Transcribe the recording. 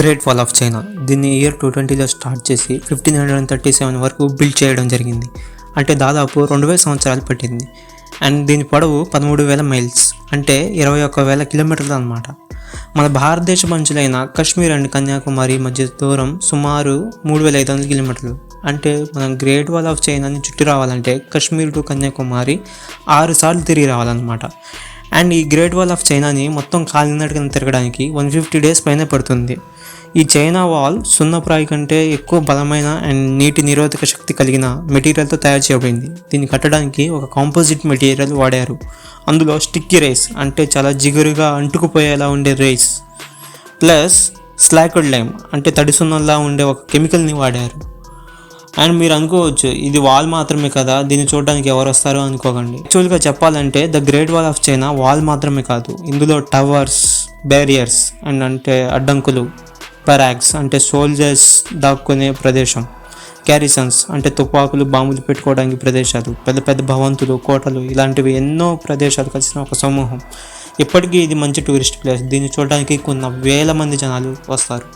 Great wall of China. దీన్ని year 2020లో start చేసి 1537 వరకు బిల్డ్ చేయడం జరిగింది. అంటే దాదాపు 2000 సంవత్సరాలు పట్టింది. అండ్ దీని పొడవు 13,000 మైల్స్, అంటే 21,000 కిలోమీటర్లు అనమాట. మన భారతదేశ అంచులైన కాశ్మీర్ అండ్ కన్యాకుమారి మధ్య దూరం సుమారు 3,500 కిలోమీటర్లు. అంటే మనం గ్రేట్ వాల్ ఆఫ్ చైనాని చుట్టి రావాలంటే కాశ్మీర్ టు కన్యాకుమారి 6 సార్లు తిరిగి రావాలన్నమాట. అండ్ ఈ గ్రేట్ వాల్ ఆఫ్ చైనాని మొత్తం కాలినట్టుగా తిరగడానికి 150 డేస్ పైన పడుతుంది. ఈ చైనా వాల్ సున్నప్రాయి కంటే ఎక్కువ బలమైన అండ్ నీటి నిరోధక శక్తి కలిగిన మెటీరియల్తో తయారు చేయబడింది. దీన్ని కట్టడానికి ఒక కాంపోజిట్ మెటీరియల్ వాడారు. అందులో స్టిక్కీ రైస్, అంటే చాలా జిగురుగా అంటుకుపోయేలా ఉండే రైస్, ప్లస్ స్లాక్డ్ లైమ్, అంటే తడి సున్నంలా ఉండే ఒక కెమికల్ని వాడారు. అండ్ మీరు అనుకోవచ్చు, ఇది వాల్ మాత్రమే కదా, దీన్ని చూడడానికి ఎవరు వస్తారో అనుకోకండి. యాక్చువల్గా చెప్పాలంటే the great wall of China wall మాత్రమే కాదు, ఇందులో టవర్స్, బ్యారియర్స్ అండ్ అంటే అడ్డంకులు, బరాక్స్ అంటే సోల్జర్స్ దాక్కునే ప్రదేశం, క్యారిసన్స్ అంటే తుపాకులు, బాంబులు పెట్టుకోవడానికి ప్రదేశాలు, పెద్ద పెద్ద భవంతులు, కోటలు, ఇలాంటివి ఎన్నో ప్రదేశాలు కలిసిన ఒక సమూహం. ఇప్పటికీ ఇది మంచి టూరిస్ట్ ప్లేస్. దీన్ని చూడడానికి కొన్ని వేల మంది జనాలు వస్తారు.